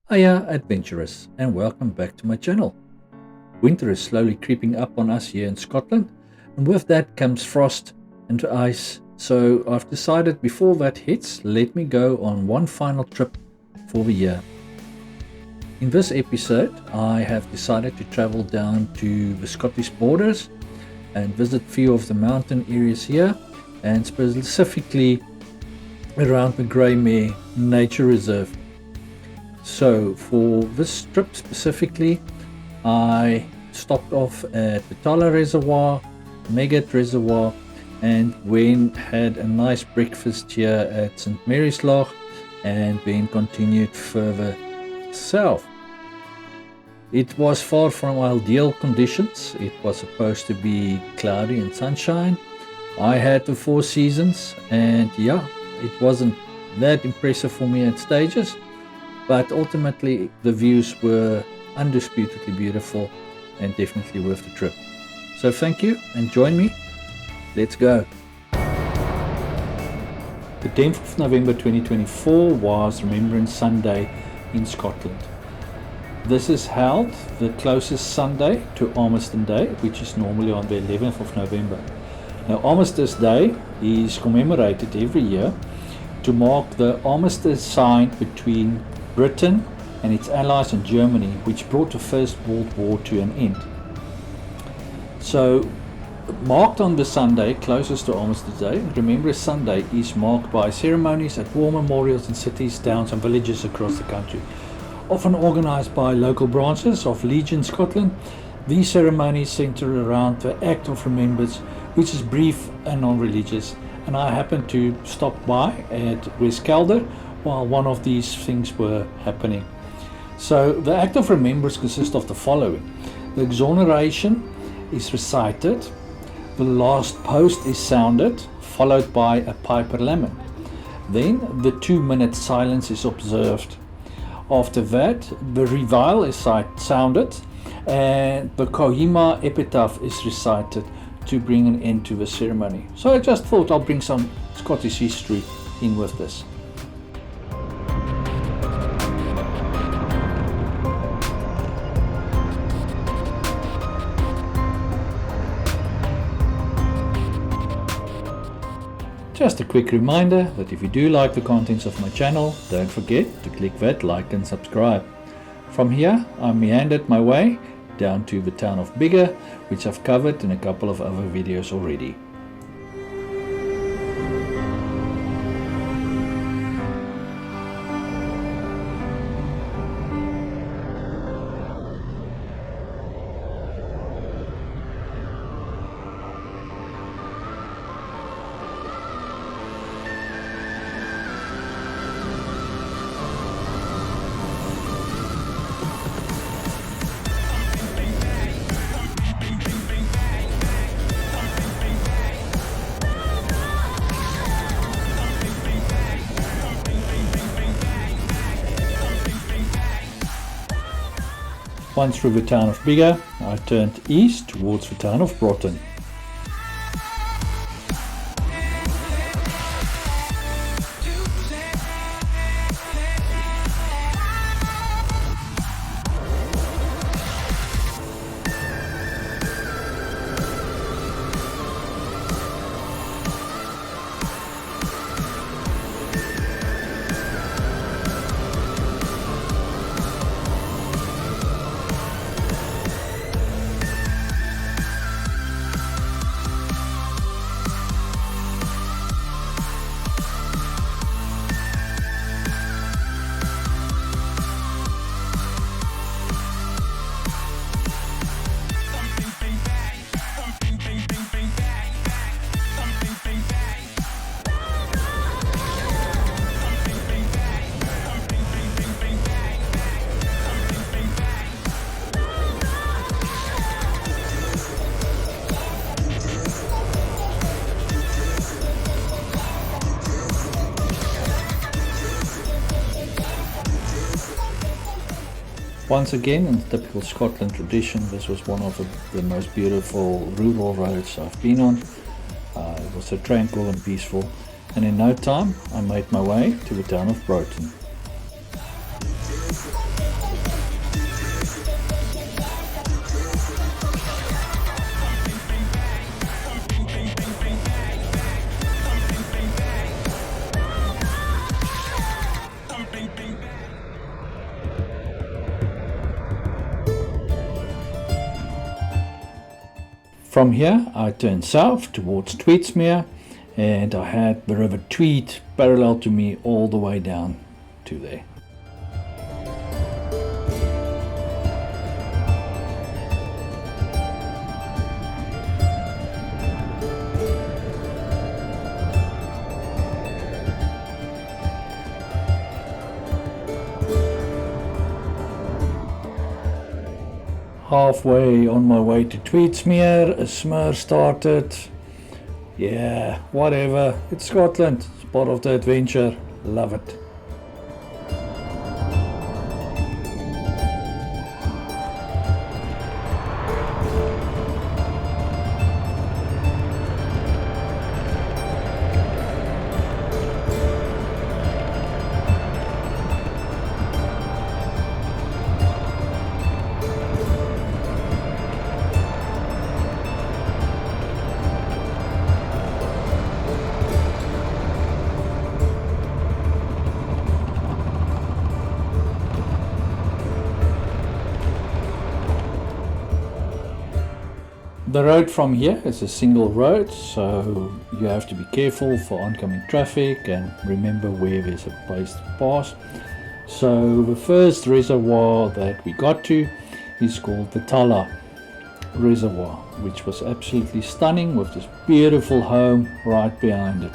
Hiya adventurers, and welcome back to my channel. Winter is slowly creeping up on us here in Scotland, and with that comes frost and ice, so I've decided before that hits, let me go on one final trip for the year. In this episode, I have decided to travel down to the Scottish borders and visit a few of the mountain areas here, and specifically around the Mare Nature Reserve. So for this trip specifically, I stopped off at the Reservoir, Megget Reservoir, and then had a nice breakfast here at St. Mary's Loch, and then continued further south. It was far from ideal conditions. It was supposed to be cloudy and sunshine. I had the four seasons, and yeah, it wasn't that impressive for me at stages. But ultimately, the views were undisputedly beautiful and definitely worth the trip. So thank you and join me. Let's go. The 10th of November 2024 was Remembrance Sunday in Scotland. This is held the closest Sunday to Armistice Day, which is normally on the 11th of November. Now, Armistice Day is commemorated every year to mark the armistice signed between Britain and its allies in Germany, which brought the First World War to an end. So, marked on the Sunday closest to Armistice Day, Remembrance Sunday is marked by ceremonies at war memorials in cities, towns and villages across the country. Often organised by local branches of Legion Scotland, these ceremonies centre around the act of remembrance, which is brief and non-religious. And I happened to stop by at Reskelder while one of these things were happening. So the act of remembrance consists of the following. The exoneration is recited, the last post is sounded, followed by a piper lament. Then the 2-minute silence is observed. After that, the reveille is sounded and the Kohima epitaph is recited to bring an end to the ceremony. So I just thought I'll bring some Scottish history in with this. Just a quick reminder that if you do like the contents of my channel, don't forget to click that like and subscribe. From here, I meandered my way down to the town of Biggar, which I've covered in a couple of other videos already. Once through the town of Biggar, I turned east towards the town of Broughton. Once again, in typical Scotland tradition, this was one of the most beautiful rural roads I've been on. It was so tranquil and peaceful, and in no time I made my way to the town of Broughton. From here I turned south towards Tweedsmere, and I had the River Tweed parallel to me all the way down to there. Halfway on my way to Tweedsmere, a smur started. Yeah, whatever, it's Scotland, it's part of the adventure, love it. The road from here is a single road, so you have to be careful for oncoming traffic and remember where there's a place to pass. So the first reservoir that we got to is called the Tala Reservoir, which was absolutely stunning with this beautiful home right behind it.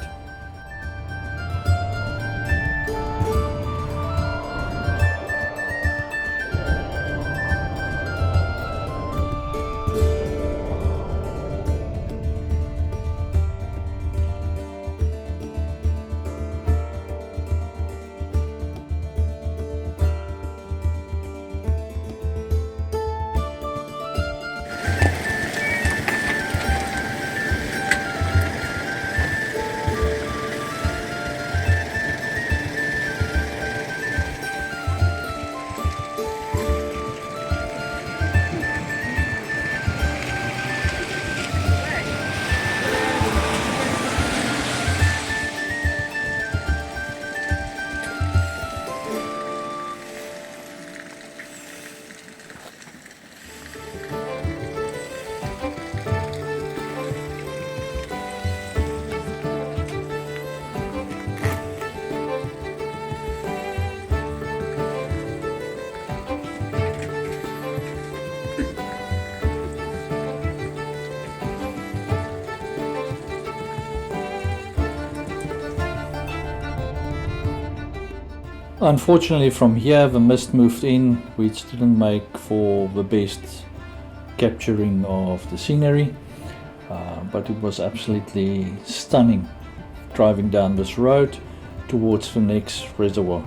Unfortunately from here the mist moved in, which didn't make for the best capturing of the scenery, but it was absolutely stunning driving down this road towards the next reservoir.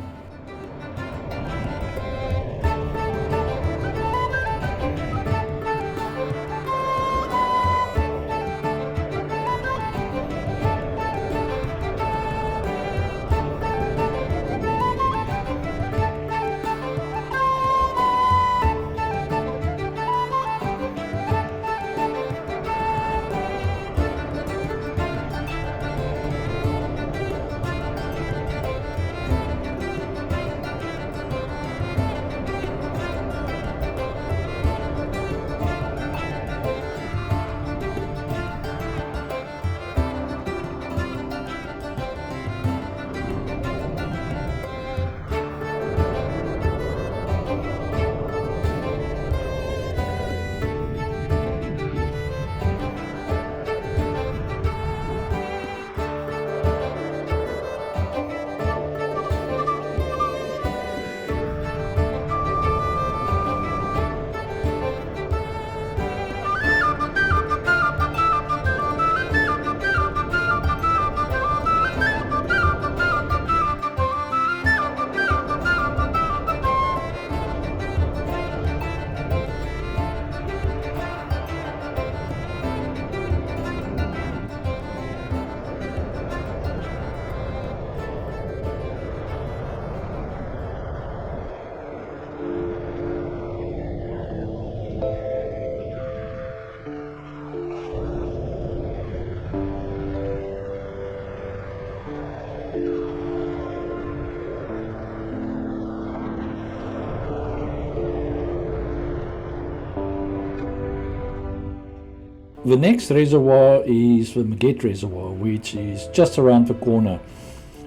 The next reservoir is the Mare Reservoir, which is just around the corner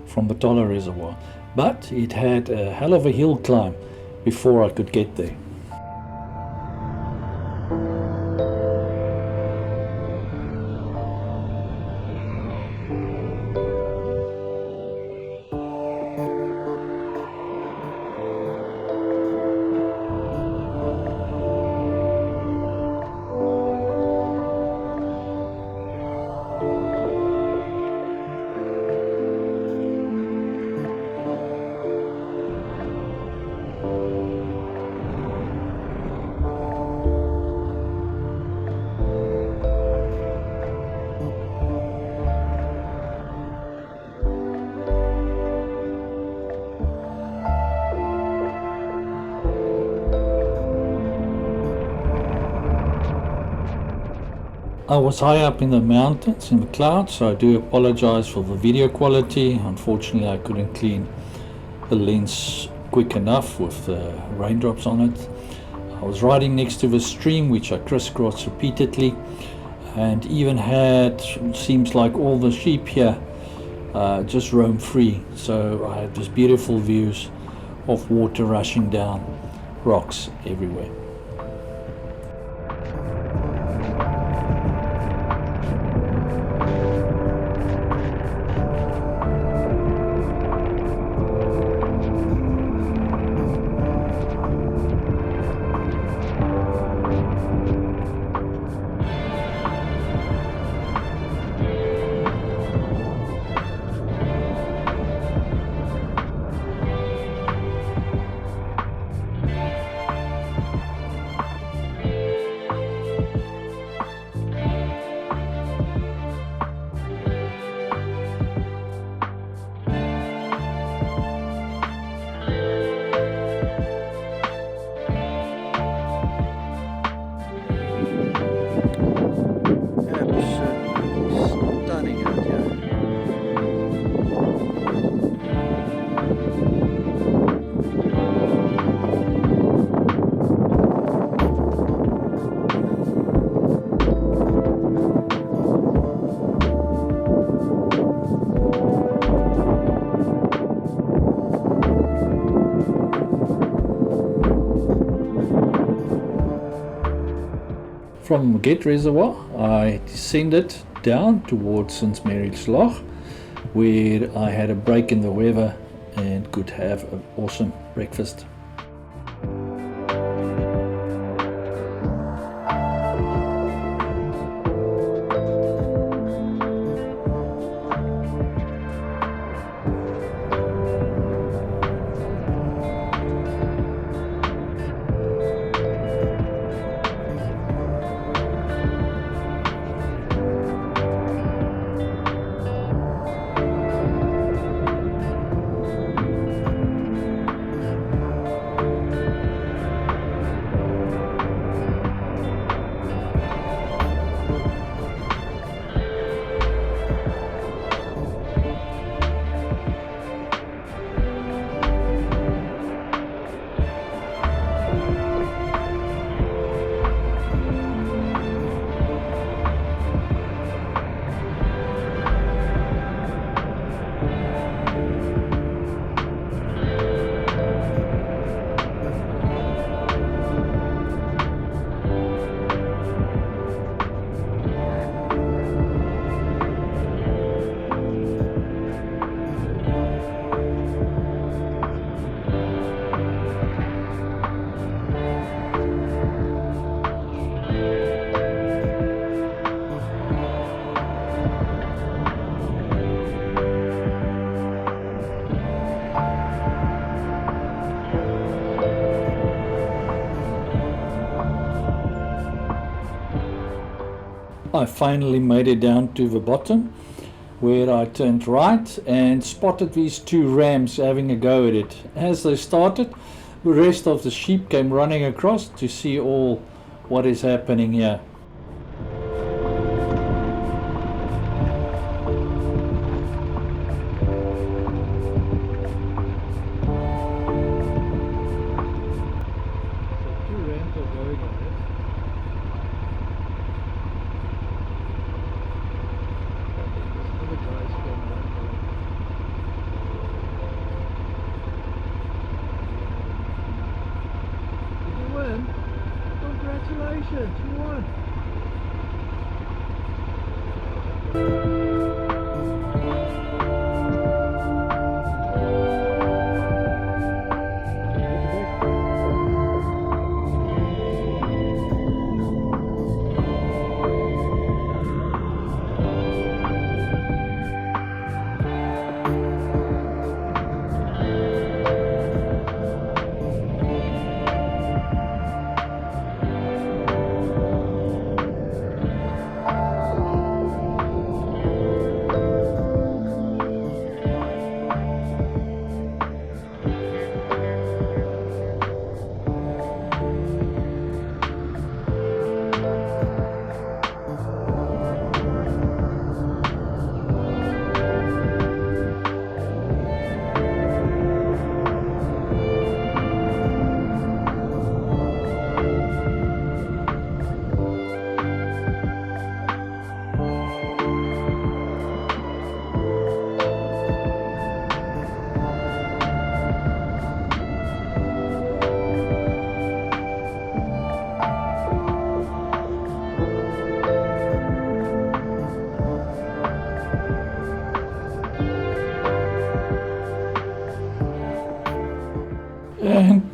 from the Toller Reservoir, but it had a hell of a hill climb before I could get there. I was high up in the mountains, in the clouds, so I do apologize for the video quality. Unfortunately, I couldn't clean the lens quick enough with the raindrops on it. I was riding next to the stream, which I crisscrossed repeatedly, and even had, seems like all the sheep here just roam free. So I had these beautiful views of water rushing down, rocks everywhere. Stunning out here. From Mare Reservoir, I descended down towards St. Mary's Loch, where I had a break in the weather and could have an awesome breakfast. I finally made it down to the bottom, where I turned right and spotted these two rams having a go at it. As they started, the rest of the sheep came running across to see all what is happening here.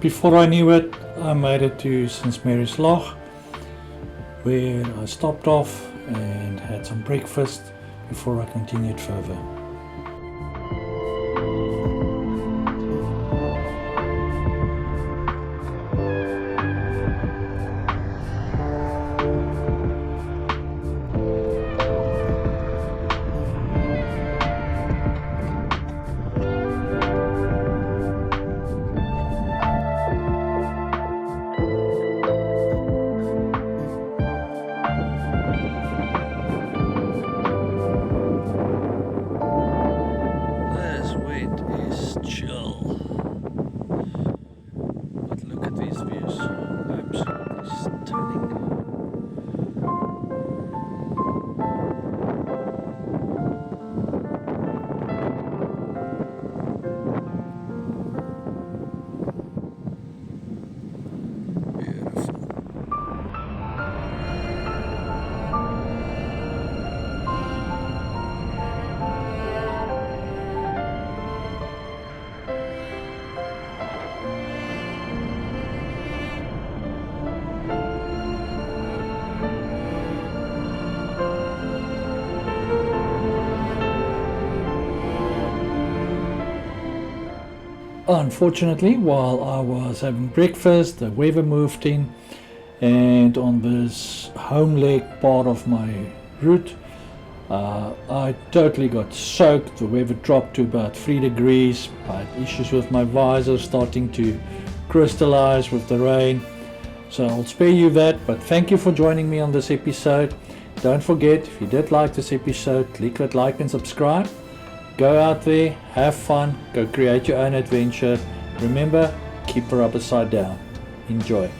before I knew it, I made it to St. Mary's Loch, where I stopped off and had some breakfast before I continued further. Unfortunately, while I was having breakfast, the weather moved in, and on this home leg part of my route, I totally got soaked. The weather dropped to about 3 degrees. I had issues with my visor starting to crystallize with the rain. So I'll spare you that, but thank you for joining me on this episode. Don't forget, if you did like this episode, click that like and subscribe. Go out there, have fun, go create your own adventure. Remember, keep the rubber side down. Enjoy.